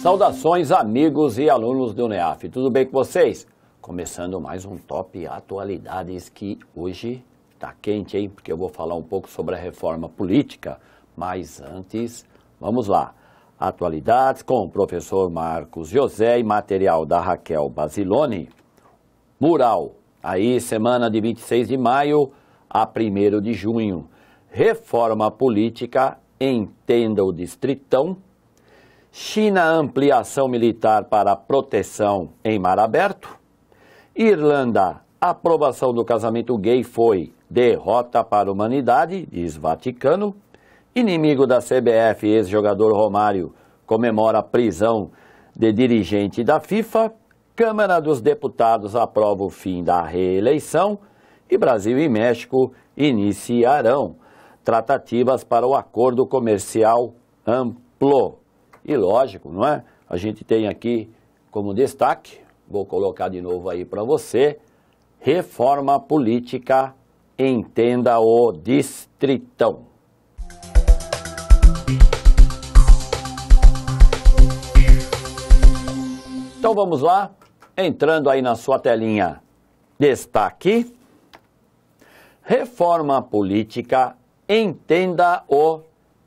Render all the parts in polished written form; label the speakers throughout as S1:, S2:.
S1: Saudações amigos e alunos do UNEAF, tudo bem com vocês? Começando mais um Top Atualidades que hoje tá quente, hein? Porque eu vou falar um pouco sobre a reforma política, mas antes, vamos lá. Atualidades com o professor Marcos José e material da Raquel Basilone. Mural, aí semana de 26 de maio a 1º de junho. Reforma política, entenda o distritão. China, ampliação militar para proteção em mar aberto. Irlanda, aprovação do casamento gay foi derrota para a humanidade, diz Vaticano. Inimigo da CBF, ex-jogador Romário, comemora a prisão de dirigente da FIFA. Câmara dos Deputados aprova o fim da reeleição. E Brasil e México iniciarão tratativas para o acordo comercial amplo. E lógico, não é? A gente tem aqui como destaque, vou colocar de novo aí para você, reforma política, entenda o distritão. Então vamos lá, entrando aí na sua telinha, destaque, reforma política, entenda o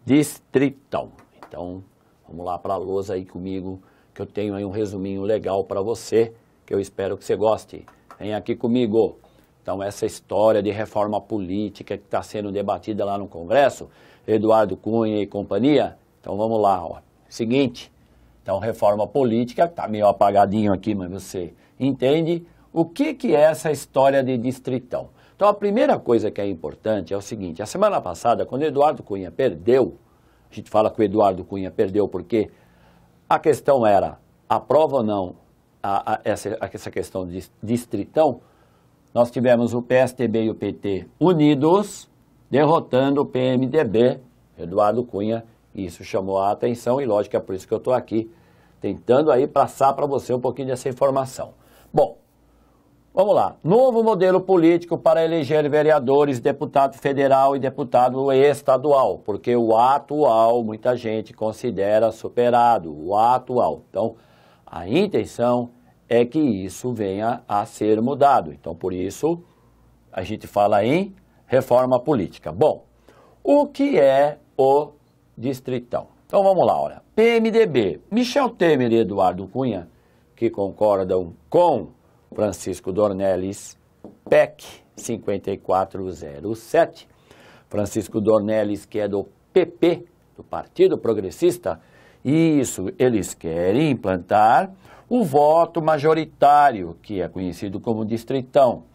S1: distritão. Então, vamos lá para a lousa aí comigo, que eu tenho aí um resuminho legal para você, que eu espero que você goste. Vem aqui comigo. Então, essa história de reforma política que está sendo debatida lá no Congresso, Eduardo Cunha e companhia. Então, vamos lá. Ó. Seguinte, então, reforma política, está meio apagadinho aqui, mas você entende o que é essa história de distritão. Então, a primeira coisa que é importante é o seguinte, a semana passada, quando Eduardo Cunha perdeu, a gente fala que o Eduardo Cunha perdeu porque a questão era, aprova ou não essa questão de distritão, nós tivemos o PSDB e o PT unidos, derrotando o PMDB, Eduardo Cunha, e isso chamou a atenção e lógico é por isso que eu estou aqui, tentando aí passar para você um pouquinho dessa informação. Bom, vamos lá. Novo modelo político para eleger vereadores, deputado federal e deputado estadual, porque o atual muita gente considera superado, o atual. Então, a intenção é que isso venha a ser mudado. Então, por isso, a gente fala em reforma política. Bom, o que é o distritão? Então, vamos lá, olha. PMDB, Michel Temer e Eduardo Cunha, que concordam com Francisco Dornelles, PEC 5407. Francisco Dornelles, que é do PP, do Partido Progressista, isso, eles querem implantar o voto majoritário, que é conhecido como distritão.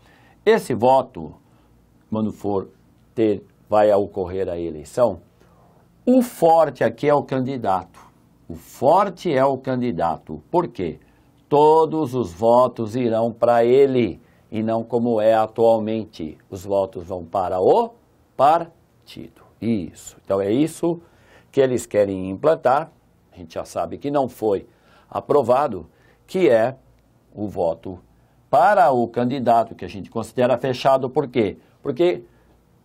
S1: Esse voto, quando vai ocorrer a eleição, o forte aqui é o candidato. O forte é o candidato. Por quê? Todos os votos irão para ele e não como é atualmente. Os votos vão para o partido. Isso. Então é isso que eles querem implantar. A gente já sabe que não foi aprovado, que é o voto para o candidato, que a gente considera fechado. Por quê? Porque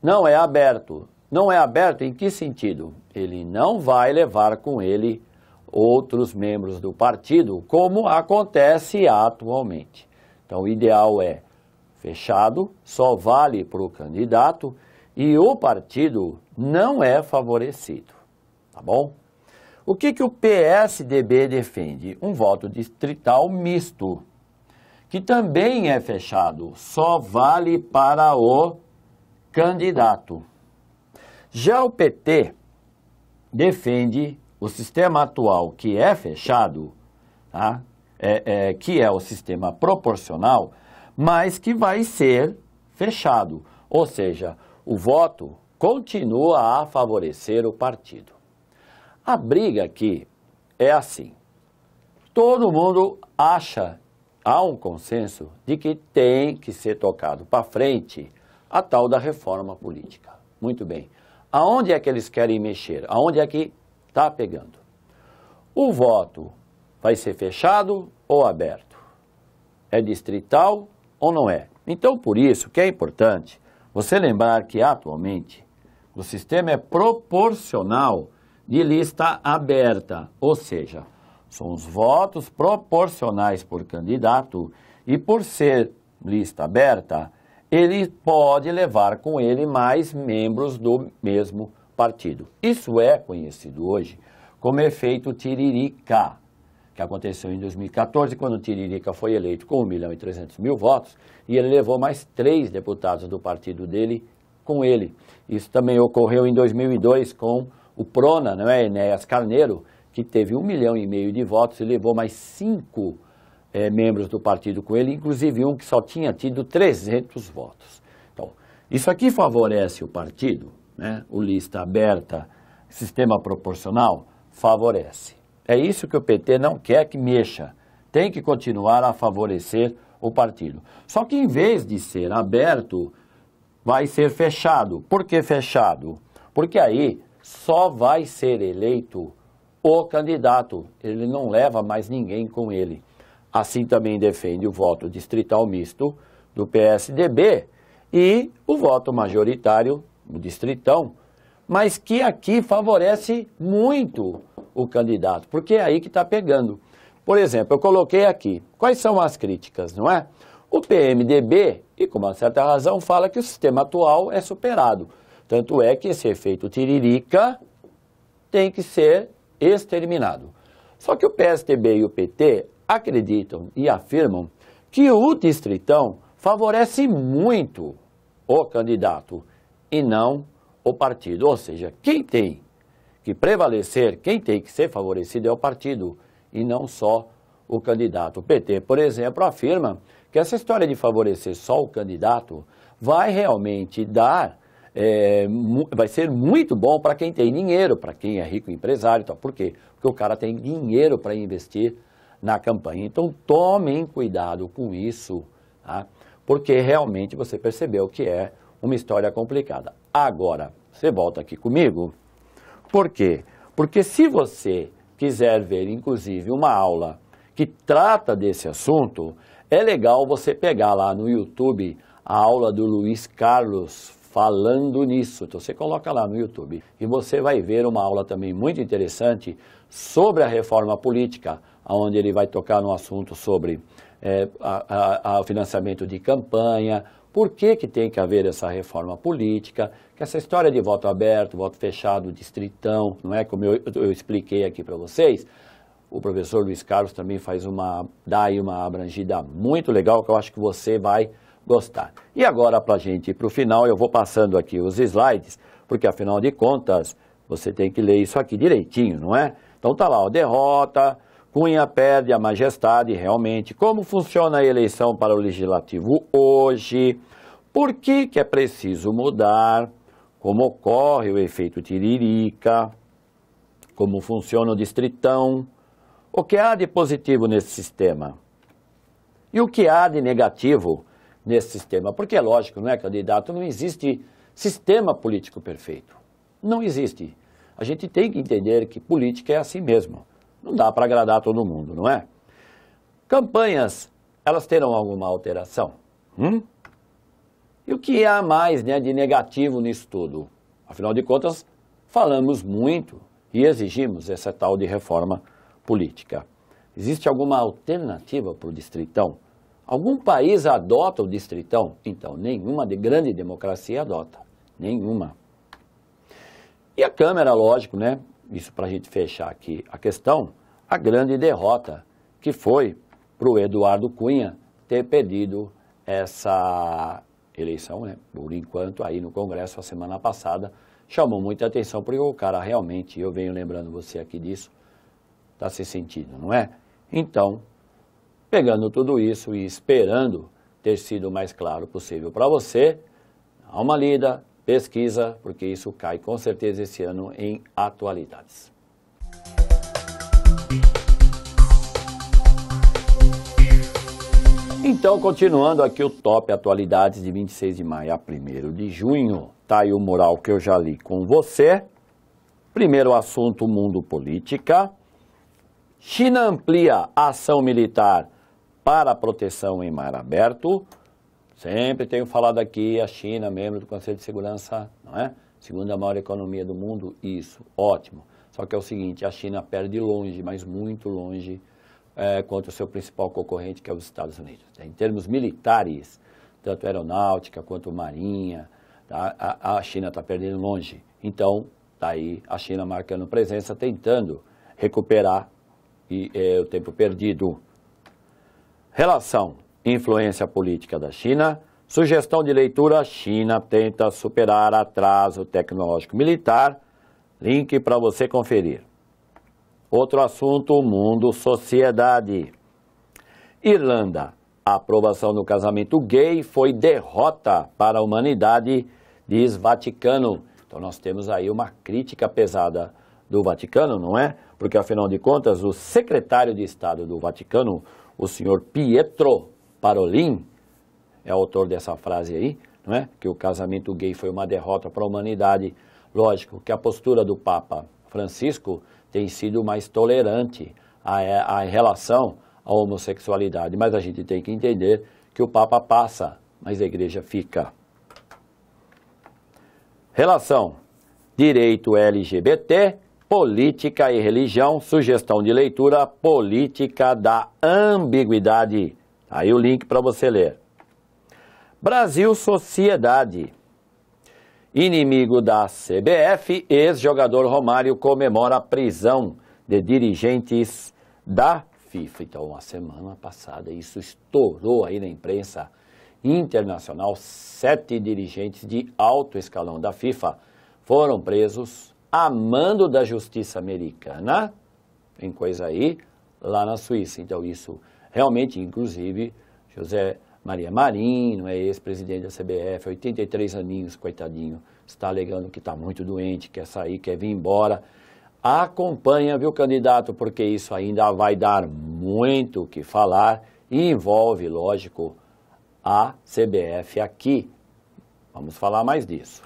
S1: não é aberto. Não é aberto em que sentido? Ele não vai levar com ele outros membros do partido, como acontece atualmente. Então, o ideal é fechado, só vale para o candidato e o partido não é favorecido, tá bom? O que o PSDB defende? Um voto distrital misto, que também é fechado, só vale para o candidato. Já o PT defende o sistema atual, que é fechado, tá? Que é o sistema proporcional, mas que vai ser fechado. Ou seja, o voto continua a favorecer o partido. A briga aqui é assim. Todo mundo acha, há um consenso de que tem que ser tocado para frente a tal da reforma política. Muito bem. Aonde é que eles querem mexer? Aonde é que está pegando? O voto vai ser fechado ou aberto? É distrital ou não é? Então, por isso que é importante você lembrar que atualmente o sistema é proporcional de lista aberta, ou seja, São os votos proporcionais por candidato e por ser lista aberta, ele pode levar com ele mais membros do mesmo partido. Isso é conhecido hoje como efeito Tiririca, que aconteceu em 2014, quando o Tiririca foi eleito com 1.300.000 votos e ele levou mais 3 deputados do partido dele com ele. Isso também ocorreu em 2002 com o Prona, não é? Enéas Carneiro, que teve 1,5 milhão de votos e levou mais 5 membros do partido com ele, inclusive um que só tinha tido 300 votos. Então, isso aqui favorece o partido, né? O lista aberta, sistema proporcional, favorece. É isso que o PT não quer que mexa. Tem que continuar a favorecer o partido. Só que em vez de ser aberto, vai ser fechado. Por que fechado? Porque aí só vai ser eleito o candidato. Ele não leva mais ninguém com ele. Assim também defende o voto distrital misto do PSDB e o voto majoritário, o distritão, mas que aqui favorece muito o candidato, porque é aí que está pegando. Por exemplo, eu coloquei aqui, quais são as críticas, não é? O PMDB, e com uma certa razão, fala que o sistema atual é superado. Tanto é que esse efeito Tiririca tem que ser exterminado. Só que o PSDB e o PT acreditam e afirmam que o distritão favorece muito o candidato e não o partido. Ou seja, quem tem que prevalecer, quem tem que ser favorecido é o partido e não só o candidato. O PT, por exemplo, afirma que essa história de favorecer só o candidato vai realmente dar, vai ser muito bom para quem tem dinheiro, para quem é rico empresário. Então, por quê? Porque o cara tem dinheiro para investir na campanha. Então, tomem cuidado com isso, tá? Porque realmente você percebeu que é uma história complicada. Agora, você volta aqui comigo. Por quê? Porque se você quiser ver, inclusive, uma aula que trata desse assunto, é legal você pegar lá no YouTube a aula do Luiz Carlos falando nisso. Então você coloca lá no YouTube e você vai ver uma aula também muito interessante sobre a reforma política, onde ele vai tocar no assunto sobre o financiamento de campanha, por que tem que haver essa reforma política, que essa história de voto aberto, voto fechado, distritão, não é como eu expliquei aqui para vocês. O professor Luiz Carlos também dá aí uma abrangida muito legal, que eu acho que você vai gostar. E agora, para a gente ir para o final, eu vou passando aqui os slides, porque afinal de contas, você tem que ler isso aqui direitinho, não é? Então tá lá, ó, derrota, Cunha perde a majestade, realmente. Como funciona a eleição para o Legislativo hoje? Por que é preciso mudar? Como ocorre o efeito Tiririca? Como funciona o distritão? O que há de positivo nesse sistema? E o que há de negativo nesse sistema? Porque é lógico, não é, candidato? Não existe sistema político perfeito. Não existe. A gente tem que entender que política é assim mesmo. Não dá para agradar todo mundo, não é? Campanhas, elas terão alguma alteração? E o que há mais, né, de negativo nisso tudo? Afinal de contas, falamos muito e exigimos essa tal de reforma política. Existe alguma alternativa para o distritão? Algum país adota o distritão? Então, nenhuma grande democracia adota. Nenhuma. E a Câmara, lógico, né? Isso para a gente fechar aqui a questão, a grande derrota que foi para o Eduardo Cunha ter pedido essa eleição, né? Por enquanto, aí no Congresso, a semana passada, chamou muita atenção, porque o cara realmente, eu venho lembrando você aqui disso, está se sentindo, não é? Então, pegando tudo isso e esperando ter sido o mais claro possível para você, dá uma lida, pesquisa, porque isso cai com certeza esse ano em atualidades. Então, continuando aqui o top atualidades de 26 de maio a 1º de junho, tá aí o mural que eu já li com você. Primeiro assunto, mundo política. China amplia a ação militar para a proteção em mar aberto. Sempre tenho falado aqui, a China, membro do Conselho de Segurança, não é? Segunda maior economia do mundo, isso, ótimo. Só que é o seguinte, a China perde longe, mas muito longe, contra o seu principal concorrente, que é os Estados Unidos. Em termos militares, tanto aeronáutica quanto marinha, tá? A China está perdendo longe. Então, está aí a China marcando presença, tentando recuperar o tempo perdido. Relação, influência política da China. Sugestão de leitura, China tenta superar atraso tecnológico militar. Link para você conferir. Outro assunto, mundo, sociedade. Irlanda, a aprovação do casamento gay foi derrota para a humanidade, diz Vaticano. Então nós temos aí uma crítica pesada do Vaticano, não é? Porque afinal de contas, o secretário de Estado do Vaticano, o senhor Pietro Parolin, é autor dessa frase aí, não é? Que o casamento gay foi uma derrota para a humanidade. Lógico que a postura do Papa Francisco tem sido mais tolerante em relação à homossexualidade, mas a gente tem que entender que o Papa passa, mas a igreja fica. Relação, direito LGBT, política e religião, sugestão de leitura, política da ambiguidade. Aí o link para você ler. Brasil Sociedade. Inimigo da CBF, ex-jogador Romário comemora a prisão de dirigentes da FIFA. Então, a semana passada, isso estourou aí na imprensa internacional. 7 dirigentes de alto escalão da FIFA foram presos a mando da justiça americana, tem coisa aí, lá na Suíça. Então, isso realmente, inclusive, José Maria Marinho, ex-presidente da CBF, 83 aninhos, coitadinho, está alegando que está muito doente, quer sair, quer vir embora. Acompanha, viu, candidato, porque isso ainda vai dar muito o que falar e envolve, lógico, a CBF aqui. Vamos falar mais disso.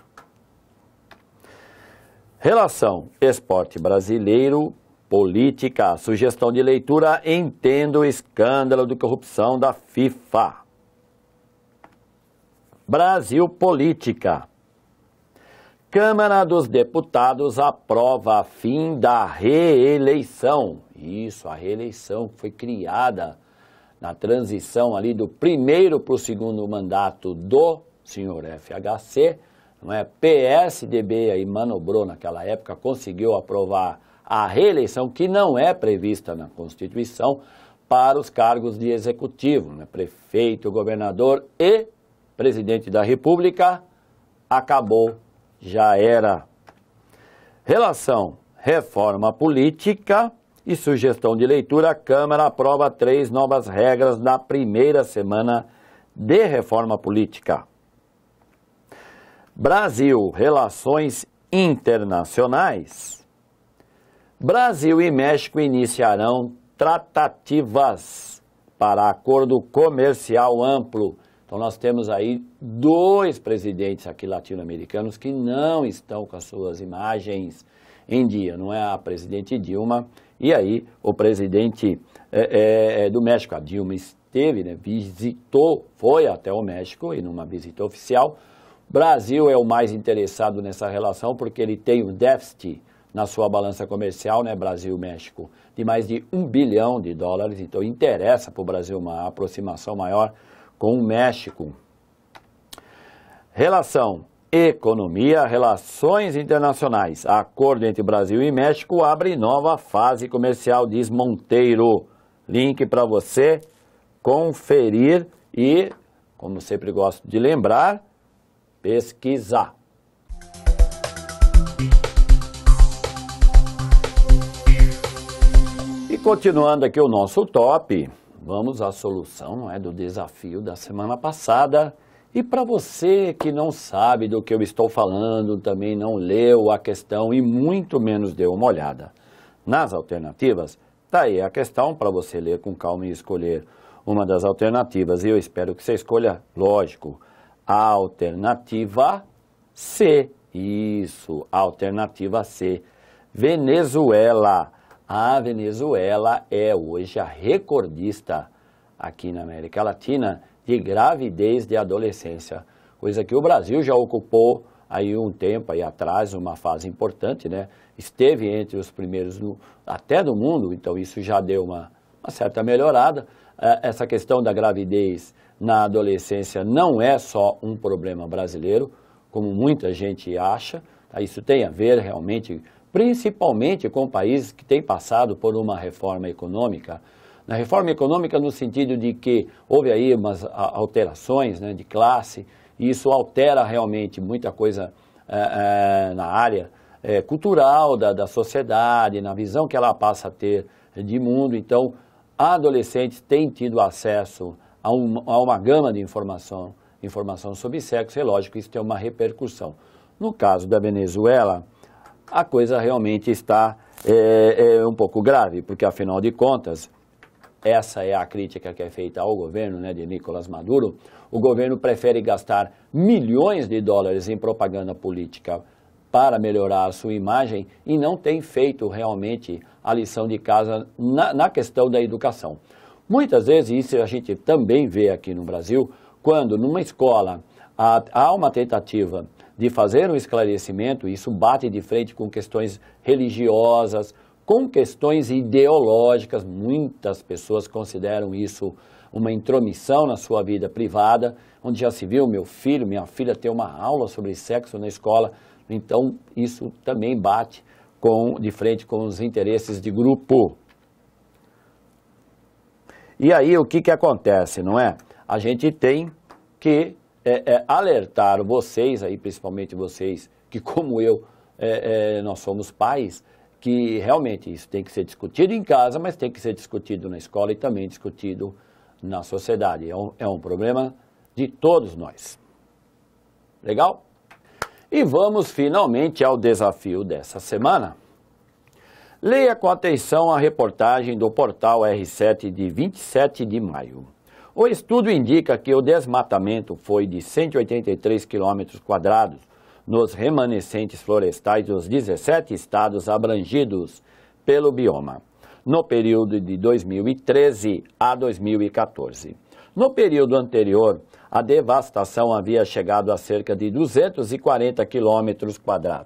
S1: Relação esporte brasileiro, política, sugestão de leitura, entendo o escândalo de corrupção da FIFA. Brasil Política. Câmara dos Deputados aprova fim da reeleição. Isso, a reeleição que foi criada na transição ali do primeiro para o segundo mandato do senhor FHC, não é? PSDB aí manobrou naquela época, conseguiu aprovar a reeleição que não é prevista na Constituição para os cargos de executivo, né? Prefeito, governador e presidente da República. Acabou, já era. Relação, reforma política e sugestão de leitura, a Câmara aprova 3 novas regras na primeira semana de reforma política. Brasil, relações internacionais. Brasil e México iniciarão tratativas para acordo comercial amplo. Então nós temos aí 2 presidentes aqui latino-americanos que não estão com as suas imagens em dia. Não é a presidente Dilma e aí o presidente do México. A Dilma esteve, né, visitou, foi até o México e numa visita oficial. O Brasil é o mais interessado nessa relação porque ele tem um déficit na sua balança comercial, né, Brasil-México, de mais de $1 bilhão. Então interessa para o Brasil uma aproximação maior com o México. Relação, economia, relações internacionais. Acordo entre Brasil e México abre nova fase comercial, diz Monteiro. Link para você conferir e, como sempre gosto de lembrar, pesquisar. E continuando aqui o nosso top, vamos à solução, não é, do desafio da semana passada. E para você que não sabe do que eu estou falando, também não leu a questão e muito menos deu uma olhada nas alternativas, tá aí a questão para você ler com calma e escolher uma das alternativas. E eu espero que você escolha, lógico, a alternativa C. Isso, alternativa C. Venezuela. A Venezuela é hoje a recordista aqui na América Latina de gravidez de adolescência, coisa que o Brasil já ocupou aí um tempo aí atrás, uma fase importante, né? Esteve entre os primeiros até do mundo, então isso já deu uma certa melhorada. Essa questão da gravidez na adolescência não é só um problema brasileiro, como muita gente acha. Isso tem a ver realmente, principalmente com países que têm passado por uma reforma econômica. Na reforma econômica no sentido de que houve aí umas alterações, né, de classe, e isso altera realmente muita coisa na área cultural da sociedade, na visão que ela passa a ter de mundo. Então, adolescentes têm tido acesso a uma gama de informação sobre sexo, e lógico, isso tem uma repercussão. No caso da Venezuela, a coisa realmente está um pouco grave, porque afinal de contas, essa é a crítica que é feita ao governo, né, de Nicolás Maduro. O governo prefere gastar milhões de dólares em propaganda política para melhorar a sua imagem e não tem feito realmente a lição de casa na questão da educação. Muitas vezes, isso a gente também vê aqui no Brasil, quando numa escola há uma tentativa de fazer um esclarecimento, isso bate de frente com questões religiosas, com questões ideológicas. Muitas pessoas consideram isso uma intromissão na sua vida privada, onde já se viu meu filho, minha filha ter uma aula sobre sexo na escola. Então, isso também bate de frente com os interesses de grupo. E aí, o que acontece, não é? A gente tem que alertar vocês, aí, principalmente vocês, que como eu, nós somos pais, que realmente isso tem que ser discutido em casa, mas tem que ser discutido na escola e também discutido na sociedade. É um problema de todos nós. Legal? E vamos finalmente ao desafio dessa semana. Leia com atenção a reportagem do portal R7 de 27 de maio. O estudo indica que o desmatamento foi de 183 km² nos remanescentes florestais dos 17 estados abrangidos pelo bioma, no período de 2013 a 2014. No período anterior, a devastação havia chegado a cerca de 240 km².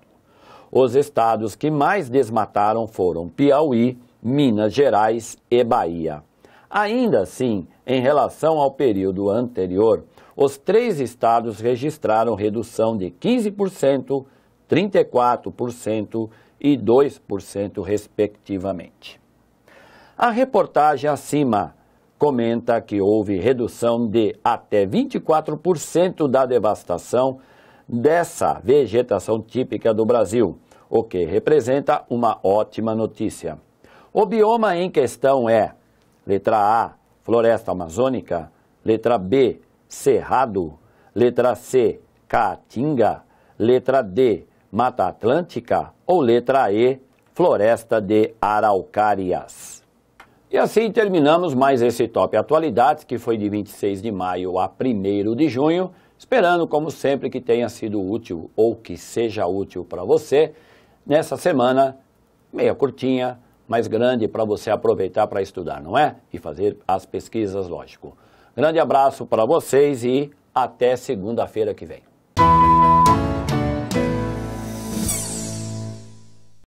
S1: Os estados que mais desmataram foram Piauí, Minas Gerais e Bahia. Ainda assim, em relação ao período anterior, os 3 estados registraram redução de 15%, 34% e 2%, respectivamente. A reportagem acima comenta que houve redução de até 24% da devastação dessa vegetação típica do Brasil, o que representa uma ótima notícia. O bioma em questão é: letra A, floresta amazônica, letra B, cerrado, letra C, caatinga, letra D, mata atlântica ou letra E, floresta de araucárias. E assim terminamos mais esse Top Atualidades, que foi de 26 de maio a 1º de junho, esperando, como sempre, que tenha sido útil ou que seja útil para você nessa semana, meia curtinha, mais grande, para você aproveitar para estudar, não é? E fazer as pesquisas, lógico. Grande abraço para vocês e até segunda-feira que vem.